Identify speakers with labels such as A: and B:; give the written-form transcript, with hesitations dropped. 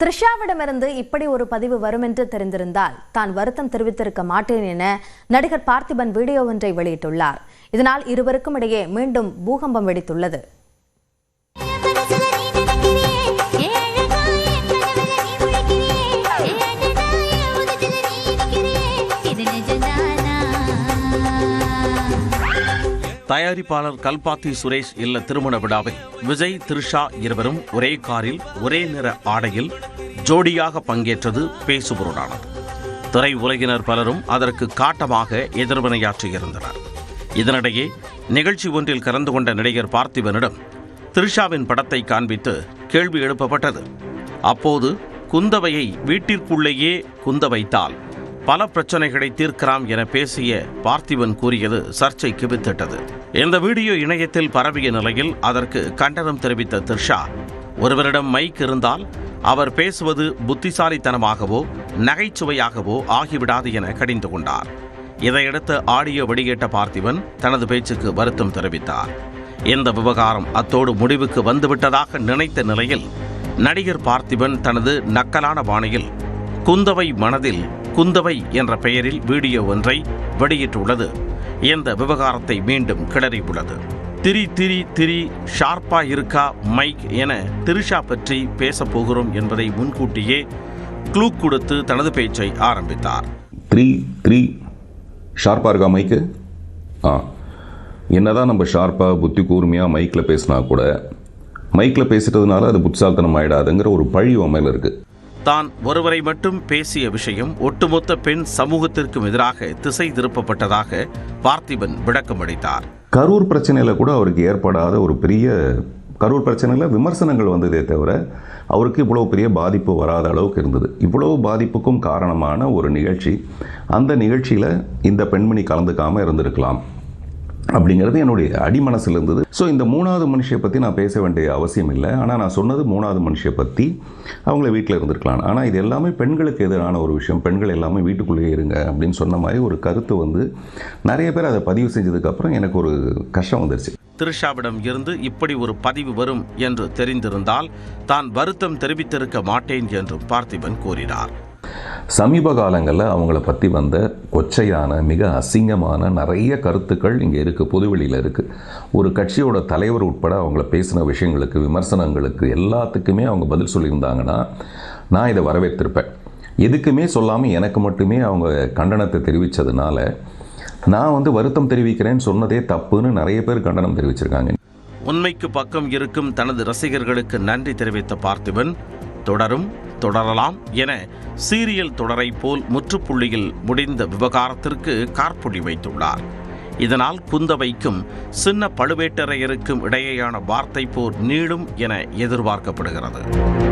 A: த்ரிஷாவிடமிருந்து இப்படி ஒரு பதிவு வரும் என்று தெரிந்திருந்தால் தான் வருத்தம் தெரிவித்திருக்க மாட்டேன் என நடிகர் பார்த்திபன் வீடியோ ஒன்றை வெளியிட்டுள்ளார். இதனால் இருவருக்கும் இடையே மீண்டும் பூகம்பம் வெடித்துள்ளது.
B: தயாரிப்பாளர் கல்பாத்தி சுரேஷ் இல்ல திருமண விழாவில் விஜய், த்ரிஷா இருவரும் ஒரே காரில் ஒரே நிற ஆடையில் ஜோடியாக பங்கேற்றது பேசுபொருளானது. திரை உலகினர் பலரும் அதற்கு காட்டமாக எதிர்வினையாற்றியிருந்தனர். இதனிடையே நிகழ்ச்சி ஒன்றில் கலந்து கொண்ட நடிகர் பார்த்திபனிடம் த்ரிஷாவின் படத்தை காண்பித்து கேள்வி எழுப்பப்பட்டது. அப்போது குந்தவையை வீட்டிற்குள்ளேயே குந்த வைத்தால் பல பிரச்சனைகளை தீர்க்கலாம் என பேசிய பார்த்திபன் கூறியது சர்ச்சைக்கு வித்திட்டது. இந்த வீடியோ இணையத்தில் பரவிய நிலையில் அதற்கு கண்டனம் தெரிவித்த த்ரிஷா, ஒருவரிடம் மைக் இருந்தால் அவர் பேசுவது புத்திசாலித்தனமாகவோ நகைச்சுவையாகவோ ஆகிவிடாது என கடிந்து கொண்டார். இதையடுத்து ஆடியோ வெளியிட்ட பார்த்திபன் தனது பேச்சுக்கு வருத்தம் தெரிவித்தார். இந்த விவகாரம் அத்தோடு முடிவுக்கு வந்துவிட்டதாக நினைத்த நிலையில் நடிகர் பார்த்திபன் தனது நக்கலான பாணியில் குந்தவை மனதில் குந்தவை என்ற பெயரில் வீடியோ ஒன்றை வெளியிட்டுள்ளது இந்த விவகாரத்தை மீண்டும் கிளறியுள்ளது. திரி திரி திரி ஷார்ப்பா இருக்கா மைக் என த்ரிஷா பற்றி பேசப் போகிறோம் என்பதை முன்கூட்டியே க்ளூ கொடுத்து தனது பேச்சை ஆரம்பித்தார்.
C: த்ரீ த்ரீ ஷார்ப்பா இருக்கா மைக்கு? என்னதான் நம்ம ஷார்ப்பாக புத்தி கூர்மையாக மைக்கில் பேசினா கூட மைக்கில் பேசிட்டதுனால அது புத்திசாலித்தனம் ஆயிடாதுங்கிற ஒரு பழி மேல இருக்குது.
B: தான் ஒருவரை மட்டும் பேசிய விஷயம் ஒட்டுமொத்த பெண் சமூகத்திற்கும் எதிராக திசை திருப்பப்பட்டதாக பார்த்திபன் விளக்கம் அளித்தார்.
C: கரூர் பிரச்சனையில் கூட அவருக்கு ஏற்படாத ஒரு பெரிய கரூர் பிரச்சனையில் விமர்சனங்கள் வந்ததே தவிர அவருக்கு இவ்வளோ பெரிய பாதிப்பு வராத அளவுக்கு இருந்தது. இவ்வளோ பாதிப்புக்கும் காரணமான ஒரு நிகழ்ச்சி, அந்த நிகழ்ச்சியில் இந்த பெண்மணி கலந்துக்காமல் இருந்திருக்கலாம் அப்படிங்கிறது என்னுடைய அடிமனசில் இருந்தது. ஸோ இந்த மூணாவது மனுஷியை பற்றி நான் பேச வேண்டிய அவசியம் இல்லை. ஆனால் நான் சொன்னது மூணாவது மனுஷியை பற்றி அவங்கள வீட்டில் இருந்திருக்கலாம். ஆனால் இது எல்லாமே பெண்களுக்கு எதிரான ஒரு விஷயம், பெண்கள் எல்லாமே வீட்டுக்குள்ளேயே இருங்க அப்படின்னு சொன்ன மாதிரி ஒரு கருத்து நிறைய பேர் அதை பதிவு செஞ்சதுக்கப்புறம் எனக்கு ஒரு கஷ்டம் வந்துருச்சு.
B: த்ரிஷாவிடம் இருந்து இப்படி ஒரு பதிவு வரும் என்று தெரிந்திருந்தால் தான் வருத்தம் தெரிவித்திருக்க மாட்டேன் என்று பார்த்திபன் கூறினார்.
C: சமீப காலங்களில் அவங்கள பற்றி வந்த கொச்சையான மிக அசிங்கமான நிறைய கருத்துக்கள் இங்கே இருக்குது, பொதுவெளியில் இருக்குது. ஒரு கட்சியோட தலைவர் உட்பட அவங்கள பேசின விஷயங்களுக்கு, விமர்சனங்களுக்கு எல்லாத்துக்குமே அவங்க பதில் சொல்லியிருந்தாங்கன்னா நான் இதை வரவேற்றிருப்பேன். எதுக்குமே சொல்லாமல் எனக்கு மட்டுமே அவங்க கண்டனத்தை தெரிவித்ததுனால நான் வருத்தம் தெரிவிக்கிறேன்னு சொன்னதே தப்புன்னு நிறைய பேர் கண்டனம் தெரிவிச்சிருக்காங்க.
B: உண்மைக்கு பக்கம் இருக்கும் தனது ரசிகர்களுக்கு நன்றி தெரிவித்த பார்த்திபன் தொடரலாம் என சீரியல் தொடரை போல் முற்றுப்புள்ளியில் முடிந்த விவகாரத்திற்கு காற்புள்ளி வைத்துள்ளார். இதனால் குந்தவைக்கும் சின்ன பழுவேட்டரையருக்கும் இடையேயான வார்த்தை போர் நீளும் என எதிர்பார்க்கப்படுகிறது.